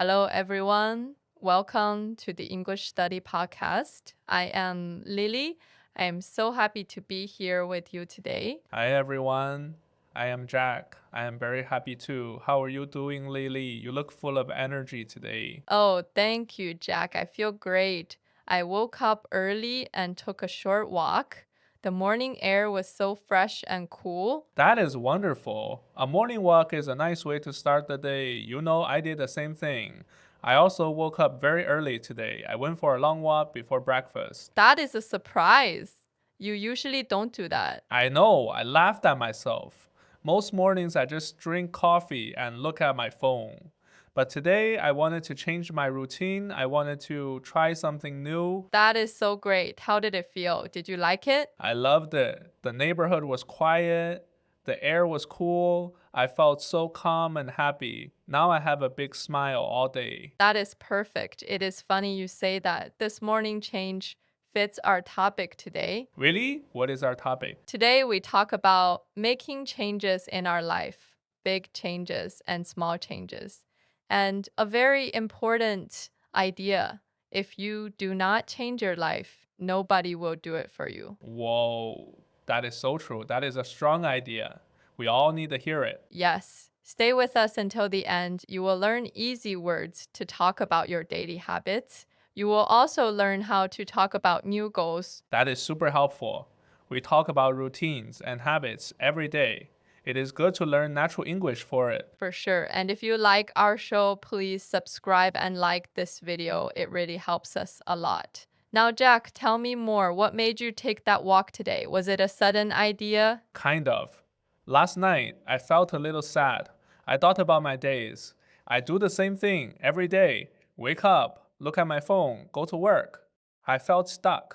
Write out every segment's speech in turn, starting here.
Hello, everyone. Welcome to the English Study Podcast. I am Lily. I am so happy to be here with you today. Hi everyone, I am Jack. I am very happy too. How are you doing, Lily? You look full of energy today. Oh, thank you, Jack. I feel great. I woke up early and took a short walk. The morning air was so fresh and cool. That is wonderful. A morning walk is a nice way to start the day. I did the same thing. I also woke up very early today. I went for a long walk before breakfast. That is a surprise. You usually don't do that. I know, I laughed at myself. Most mornings I just drink coffee and look at my phone. But today I wanted to change my routine. I wanted to try something new. That is so great. How did it feel? Did you like it? I loved it. The neighborhood was quiet. The air was cool. I felt so calm and happy. Now I have a big smile all day. That is perfect. It is funny you say that. This morning change fits our topic today. Really? What is our topic? Today, we talk about making changes in our life, big changes and small changes. And a very important idea if you do not change your life, nobody will do it for you. Whoa, that is so true. That is a strong idea. We all need to hear it. Yes. Stay with us until the end. You will learn easy words to talk about your daily habits. You will also learn how to talk about new goals. That is super helpful. We talk about routines and habits every day. It is good to learn natural English for it. For sure. And if you like our show, please subscribe and like this video. It really helps us a lot. Now, Jack, tell me more. What made you take that walk today? Was it a sudden idea? Kind of. Last night, I felt a little sad. I thought about my days. I do the same thing every day. Wake up, look at my phone, go to work. I felt stuck.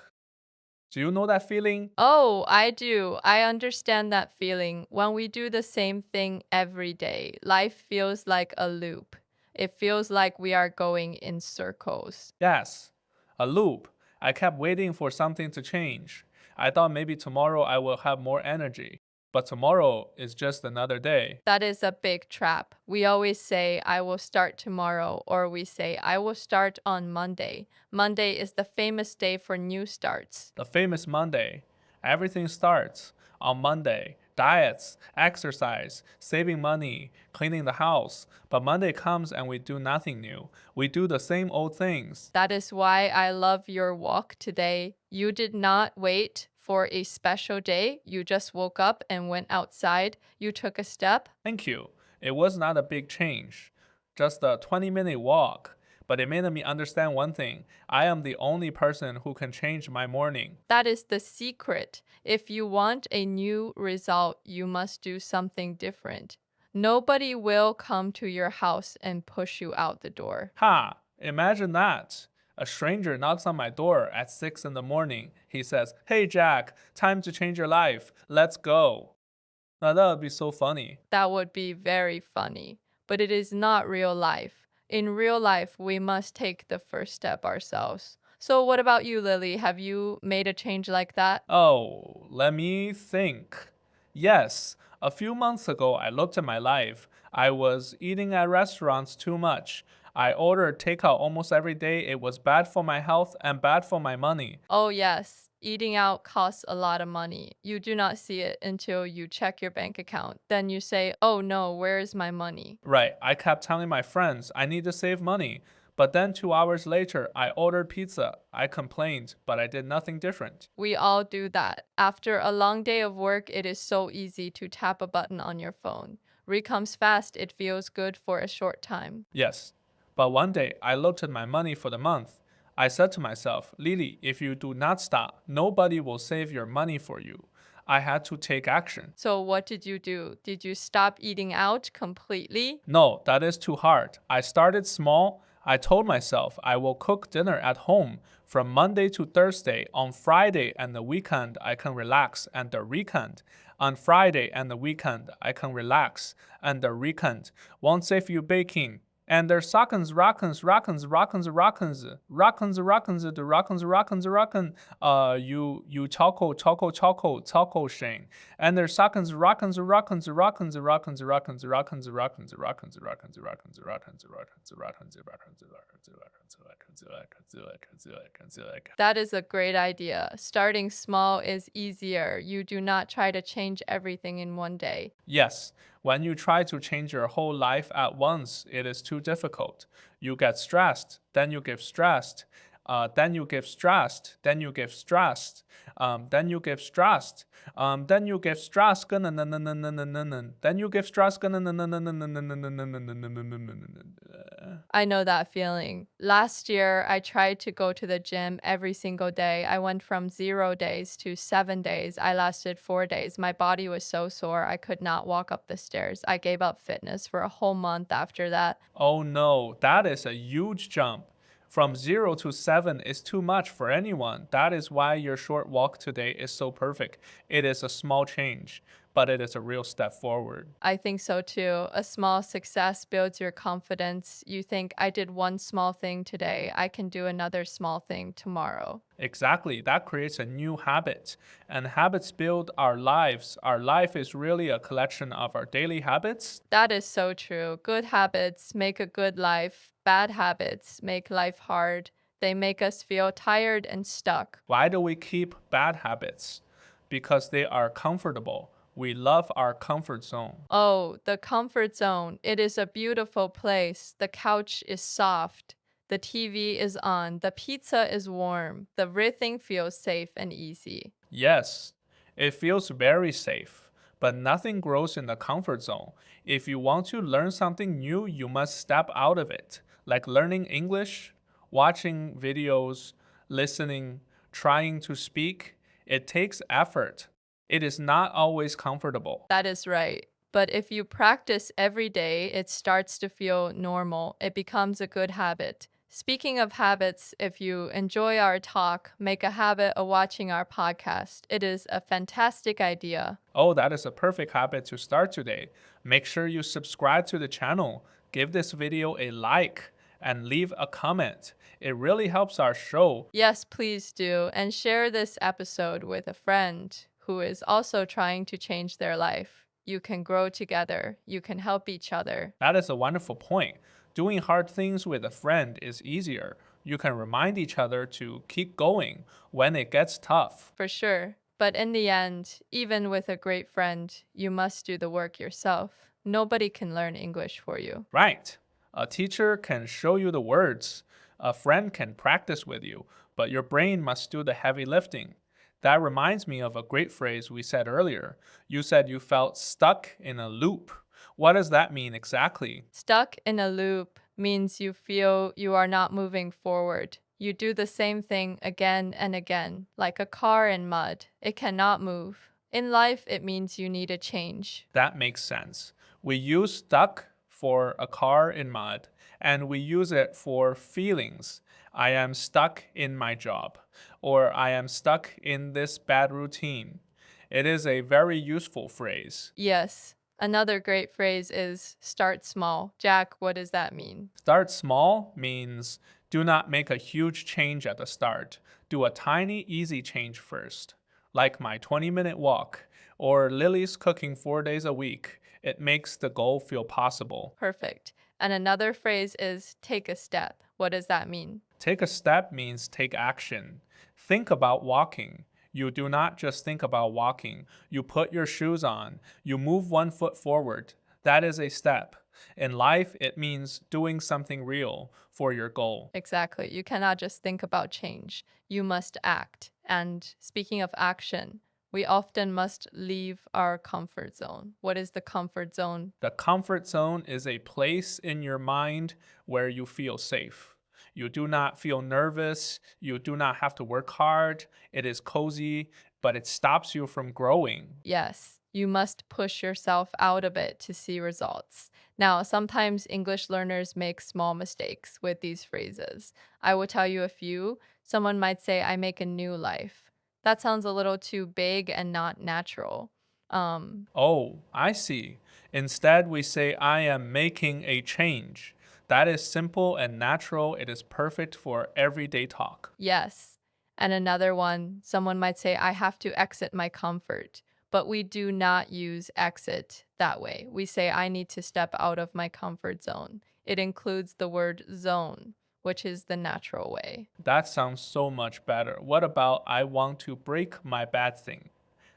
Do you know that feeling? Oh, I do. I understand that feeling. When we do the same thing every day, life feels like a loop. It feels like we are going in circles. Yes, a loop. I kept waiting for something to change. I thought maybe tomorrow I will have more energy. But tomorrow is just another day. That is a big trap. We always say, I will start tomorrow, or we say, I will start on Monday. Monday is the famous day for new starts. The famous Monday. Everything starts on Monday. Diets, exercise, saving money, cleaning the house. But Monday comes and we do nothing new. We do the same old things. That is why I love your walk today. You did not wait for a special day. You just woke up and went outside. You took a step. Thank you. It was not a big change, just a 20-minute walk. But it made me understand one thing. I am the only person who can change my morning. That is the secret. If you want a new result, you must do something different. Nobody will come to your house and push you out the door. Ha! Imagine that. A stranger knocks on my door at 6 in the morning. He says, "Hey Jack, time to change your life. Let's go." Now that would be so funny. That would be very funny, but it is not real life. In real life, we must take the first step ourselves. So, what about you, Lily? Have you made a change like that? Oh, let me think. Yes, a few months ago, I looked at my life. I was eating at restaurants too much. I ordered takeout almost every day. It was bad for my health and bad for my money. Oh, yes. Eating out costs a lot of money. You do not see it until you check your bank account. Then you say, oh no, where is my money? Right, I kept telling my friends I need to save money. But then 2 hours later, I ordered pizza. I complained, but I did nothing different. We all do that. After a long day of work, it is so easy to tap a button on your phone. Read comes fast, it feels good for a short time. Yes. But one day, I looked at my money for the month. I said to myself, Lily, if you do not stop, nobody will save your money for you. I had to take action. So, what did you do? Did you stop eating out completely? No, that is too hard. I started small. I told myself I will cook dinner at home from Monday to Thursday. On Friday and the weekend, I can relax. And the weekend. On Friday and the weekend, I can relax. And the weekend won't save you baking. And there's rockens, rockens, rockens, rockens, rockens, rockens, rockens, the rockens, rockens, rocken. You choco, choco, choco, choco shing. And there's rockens, rockens, rockens, rockens, rockens, rockens, rockens, rockens, rockens, rockens, rockens, rockens, rockens, rockens, rockens, That is a great idea. Starting small is easier. You do not try to change everything in one day. Yes, when you try to change your whole life at once, it is too difficult. You get stressed, then you get stressed, then you get stressed, then you get stressed, then you get stressed, then you get stressed, then you get stressed. I know that feeling. Last year, I tried to go to the gym every single day. I went from 0 days to 7 days. I lasted 4 days. My body was so sore, I could not walk up the stairs. I gave up fitness for a whole month after that. Oh no, that is a huge jump. From 0 to 7 is too much for anyone. That is why your short walk today is so perfect. It is a small change, but it is a real step forward. I think so too. A small success builds your confidence. You think, I did one small thing today, I can do another small thing tomorrow. Exactly, that creates a new habit. And habits build our lives. Our life is really a collection of our daily habits. That is so true. Good habits make a good life. Bad habits make life hard. They make us feel tired and stuck. Why do we keep bad habits? Because they are comfortable. We love our comfort zone. Oh, the comfort zone. It is a beautiful place. The couch is soft. The TV is on. The pizza is warm. Everything feels safe and easy. Yes, it feels very safe, but nothing grows in the comfort zone. If you want to learn something new, you must step out of it, like learning English, watching videos, listening, trying to speak. It takes effort. It is not always comfortable. That is right. But if you practice every day, it starts to feel normal. It becomes a good habit. Speaking of habits, if you enjoy our talk, make a habit of watching our podcast. It is a fantastic idea. Oh, that is a perfect habit to start today. Make sure you subscribe to the channel, give this video a like, and leave a comment. It really helps our show. Yes, please do. And share this episode with a friend who is also trying to change their life. You can grow together, you can help each other. That is a wonderful point. Doing hard things with a friend is easier. You can remind each other to keep going when it gets tough. For sure. But in the end, even with a great friend, you must do the work yourself. Nobody can learn English for you. Right. A teacher can show you the words, a friend can practice with you, but your brain must do the heavy lifting. That reminds me of a great phrase we said earlier. You said you felt stuck in a loop. What does that mean exactly? Stuck in a loop means you feel you are not moving forward. You do the same thing again and again, like a car in mud. It cannot move. In life, it means you need a change. That makes sense. We use stuck for a car in mud, and we use it for feelings. I am stuck in my job, or I am stuck in this bad routine. It is a very useful phrase. Yes. Another great phrase is start small. Jack, what does that mean? Start small means do not make a huge change at the start. Do a tiny, easy change first, like my 20-minute walk or Lily's cooking 4 days a week. It makes the goal feel possible. Perfect. And another phrase is take a step. What does that mean? Take a step means take action. Think about walking. You do not just think about walking. You put your shoes on. You move 1 foot forward. That is a step. In life, it means doing something real for your goal. Exactly. You cannot just think about change. You must act. And speaking of action, we often must leave our comfort zone. What is the comfort zone? The comfort zone is a place in your mind where you feel safe. You do not feel nervous. You do not have to work hard. It is cozy, but it stops you from growing. Yes, you must push yourself out of it to see results. Now, sometimes English learners make small mistakes with these phrases. I will tell you a few. Someone might say, I make a new life. That sounds a little too big and not natural. Um, Oh, I see. Instead, we say, I am making a change. That is simple and natural. It is perfect for everyday talk. Yes. And another one, someone might say, I have to exit my comfort. But we do not use exit that way. We say, I need to step out of my comfort zone. It includes the word zone, which is the natural way. That sounds so much better. What about I want to break my bad thing?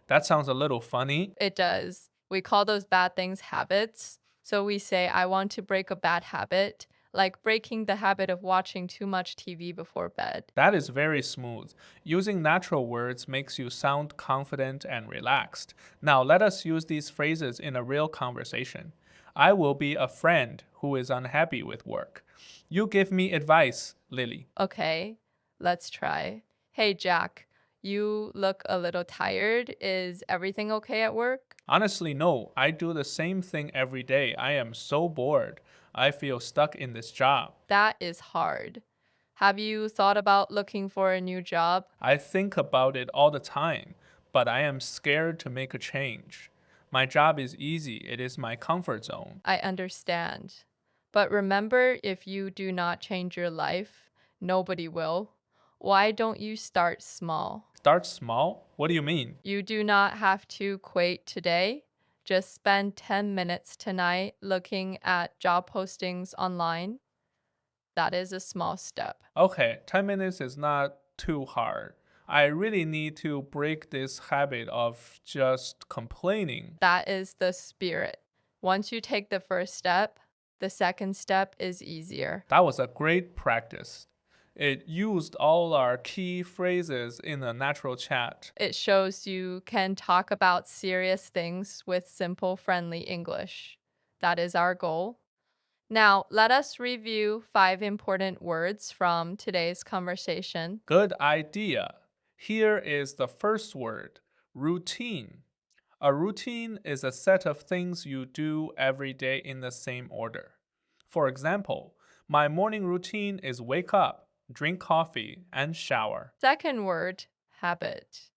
That sounds a little funny. It does. We call those bad things habits. So we say, I want to break a bad habit, like breaking the habit of watching too much TV before bed. That is very smooth. Using natural words makes you sound confident and relaxed. Now, let us use these phrases in a real conversation. I will be a friend who is unhappy with work. You give me advice, Lily. Okay, let's try. Hey, Jack, you look a little tired. Is everything okay at work? Honestly, no, I do the same thing every day. I am so bored. I feel stuck in this job. That is hard. Have you thought about looking for a new job? I think about it all the time, but I am scared to make a change. My job is easy, it is my comfort zone. I understand. But remember, if you do not change your life, nobody will. Why don't you start small? Start small? What do you mean? You do not have to quit today. Just spend 10 minutes tonight looking at job postings online. That is a small step. Okay, 10 minutes is not too hard. I really need to break this habit of just complaining. That is the spirit. Once you take the first step, the second step is easier. That was a great practice. It used all our key phrases in a natural chat. It shows you can talk about serious things with simple, friendly English. That is our goal. Now, let us review 5 important words from today's conversation. Good idea. Here is the first word routine. A routine is a set of things you do every day in the same order. For example, my morning routine is wake up, drink coffee, and shower. Second word, habit.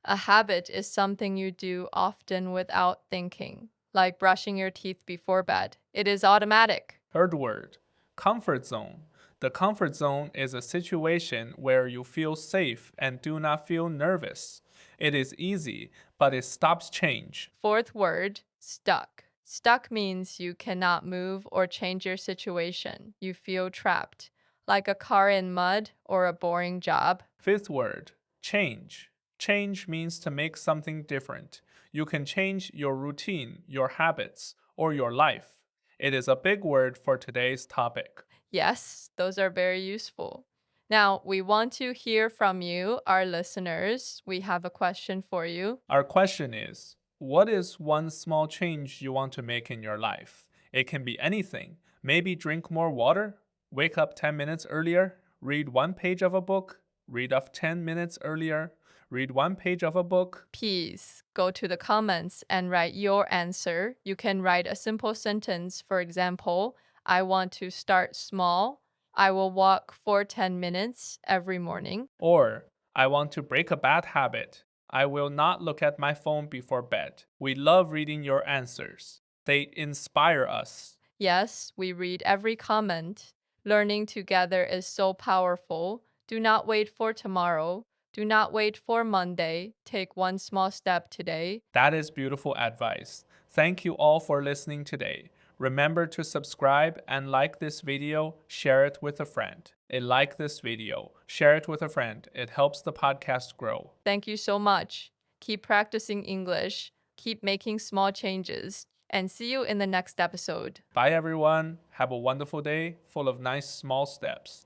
A habit is something you do often without thinking, like brushing your teeth before bed. It is automatic. Third word, comfort zone. The comfort zone is a situation where you feel safe and do not feel nervous. It is easy, but it stops change. Fourth word, stuck. Stuck means you cannot move or change your situation. You feel trapped, like a car in mud or a boring job. Fifth word, change. Change means to make something different. You can change your routine, your habits, or your life. It is a big word for today's topic. Yes, those are very useful. Now, we want to hear from you, our listeners. We have a question for you. Our question is, what is one small change you want to make in your life? It can be anything. Maybe drink more water, wake up 10 minutes earlier, read one page of a book, read off 10 minutes earlier, read one page of a book. Please go to the comments and write your answer. You can write a simple sentence. For example, I want to start small. I will walk for 10 minutes every morning. Or, I want to break a bad habit. I will not look at my phone before bed. We love reading your answers. They inspire us. Yes, we read every comment. Learning together is so powerful. Do not wait for tomorrow. Do not wait for Monday. Take one small step today. That is beautiful advice. Thank you all for listening today. Remember to subscribe and like this video, share it with a friend. Like this video, share it with a friend. It helps the podcast grow. Thank you so much. Keep practicing English, keep making small changes, and see you in the next episode. Bye everyone. Have a wonderful day full of nice small steps.